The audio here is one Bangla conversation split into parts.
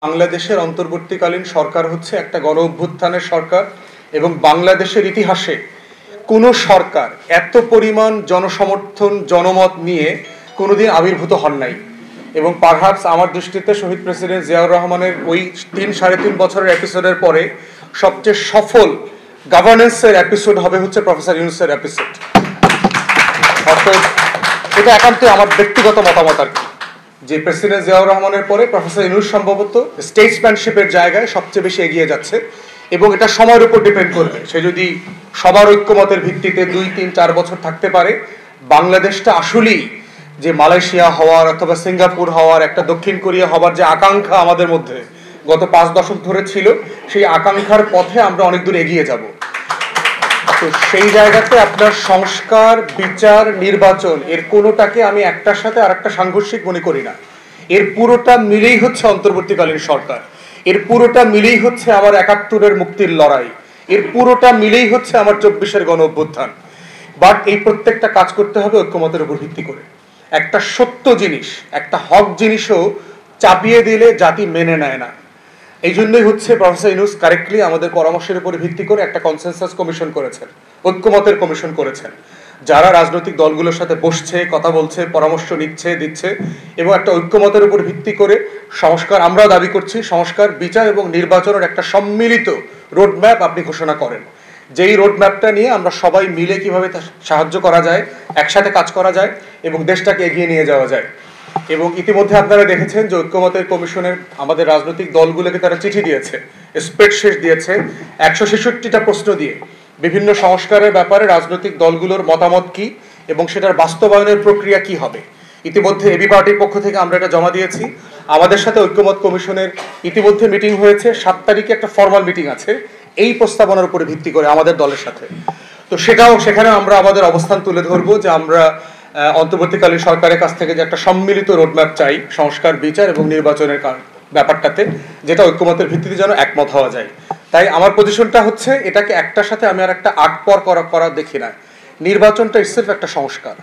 বাংলাদেশের অন্তর্বর্তীকালীন সরকার হচ্ছে একটা গণ অভ্যুত্থানের সরকার এবং বাংলাদেশের ইতিহাসে কোনো সরকার এত পরিমাণ জনসমর্থন জনমত নিয়ে কোনোদিন আবির্ভূত হন নাই। এবং পারহাপস আমার দৃষ্টিতে শহীদ প্রেসিডেন্ট জিয়াউর রহমানের ওই 3-3.5 বছরের এপিসোডের পরে সবচেয়ে সফল গভর্নেন্সের এপিসোড হবে হচ্ছে প্রফেসর ইউনূসের এপিসোড। অর্থাৎ এটা একান্তই আমার ব্যক্তিগত মতামত আর কি, যে প্রেসিডেন্ট জিয়াউর রহমানের পরে প্রফেসর ইউনূস সম্ভবত স্টেটসম্যানশিপের জায়গায় সবচেয়ে বেশি এগিয়ে যাচ্ছে এবং এটা সময়ের উপর ডিপেন্ড করবে। সে যদি সবার ঐক্যমতের ভিত্তিতে 2-3-4 বছর থাকতে পারে, বাংলাদেশটা আসলেই যে মালয়েশিয়া হওয়ার অথবা সিঙ্গাপুর হওয়ার, একটা দক্ষিণ কোরিয়া হওয়ার যে আকাঙ্ক্ষা আমাদের মধ্যে গত 5 দশক ধরে ছিল, সেই আকাঙ্ক্ষার পথে আমরা অনেক দূর এগিয়ে যাব। তো সেই জায়গাতে আপনার সংস্কার, বিচার, নির্বাচন এর কোনোটাকে আমি একটার সাথে আরেকটা সাংঘর্ষিক মনে করি না। এর পুরোটা মিলেই হচ্ছে অন্তর্বর্তীকালীন সরকার, এর পুরোটা মিলেই হচ্ছে আমার 71-এর মুক্তির লড়াই, এর পুরোটা মিলেই হচ্ছে আমার 24-এর গণ অভ্যুত্থান। বাট এই প্রত্যেকটা কাজ করতে হবে ঐক্যমতের উপর ভিত্তি করে। একটা সত্য জিনিস, একটা হক জিনিসও চাপিয়ে দিলে জাতি মেনে নেয় না। এই জন্যই হচ্ছে প্রফেসর ইউনূস কারেক্টলি আমাদের পরামর্শের উপর ভিত্তি করে একটা কনসেনসাস কমিশন করেছেন, ঐক্যমতের কমিশন করেছেন, যারা রাজনৈতিক দলগুলোর সাথে বসছে, কথা বলছে, পরামর্শ নিচ্ছে, দিচ্ছে এবং একটা ঐক্যমতের উপর ভিত্তি করে সংস্কার, আমরাও দাবি করছি, সংস্কার, বিচার এবং নির্বাচনের একটা সম্মিলিত রোডম্যাপ আপনি ঘোষণা করেন। যেই রোডম্যাপটা নিয়ে আমরা সবাই মিলে কিভাবে সাহায্য করা যায়, একসাথে কাজ করা যায় এবং দেশটাকে এগিয়ে নিয়ে যাওয়া যায়। এবং ইতিমধ্যে আপনারা দেখেছেন যে ঐক্যমতের কমিশনের আমাদের রাজনৈতিক দলগুলোকে তারা চিঠি দিয়েছে, স্প্রেডশিট দিয়েছে 166টা প্রশ্ন দিয়ে বিভিন্ন সংস্কারের ব্যাপারে রাজনৈতিক দলগুলোর মতামত কি এবং সেটার বাস্তবায়নের প্রক্রিয়া কি হবে। ইতিমধ্যে এবি পার্টির পক্ষ থেকে আমরা এটা জমা দিয়েছি। আমাদের সাথে ঐক্যমত কমিশনের ইতিমধ্যে মিটিং হয়েছে, 7 তারিখে একটা ফর্মাল মিটিং আছে এই প্রস্তাবনার উপরে ভিত্তি করে আমাদের দলের সাথে। তো সেখানে আমরা আমাদের অবস্থান তুলে ধরবো যে আমরা অন্তর্বর্তীকালীন সরকারের কাছ থেকে যে একটা সম্মিলিত রোডম্যাপ চাই সংস্কার, বিচার এবং নির্বাচনের ব্যাপারটাতে, যেটা ঐক্যমতের ভিত্তিতে যেন একমত হওয়া যায়। তাই আমার পজিশনটা হচ্ছে, এটাকে একটার সাথে আমি আর একটা আটপর করা দেখি না। নির্বাচনটা ইটসেলফ একটা সংস্কার,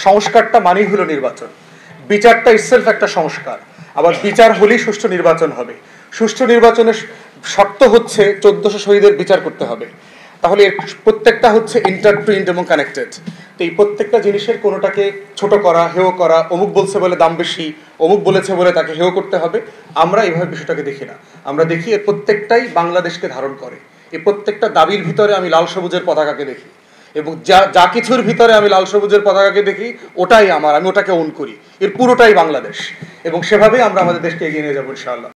সংস্কারটা মানেই হলো নির্বাচন। বিচারটা ইটসেলফ একটা সংস্কার, আবার বিচার হলেই সুষ্ঠু নির্বাচন হবে। সুষ্ঠু নির্বাচনের শর্ত হচ্ছে 1400 শহীদের বিচার করতে হবে। তাহলে এর প্রত্যেকটা হচ্ছে ইন্টারটুইন্ড এবং কানেক্টেড। তো এই প্রত্যেকটা জিনিসের কোনোটাকে ছোট করা, হেয় করা, অমুক বলছে বলে দাম বেশি, অমুক বলেছে বলে তাকে হেয় করতে হবে, আমরা এইভাবে বিষয়টাকে দেখি না। আমরা দেখি এর প্রত্যেকটাই বাংলাদেশকে ধারণ করে। এই প্রত্যেকটা দাবির ভিতরে আমি লাল সবুজের পতাকাকে দেখি এবং যা কিছুর ভিতরে আমি লাল সবুজের পতাকাকে দেখি ওটাই আমার, আমি ওটাকে ওন করি। এর পুরোটাই বাংলাদেশ এবং সেভাবেই আমরা আমাদের দেশকে এগিয়ে নিয়ে যাবো ইনশাআল্লাহ।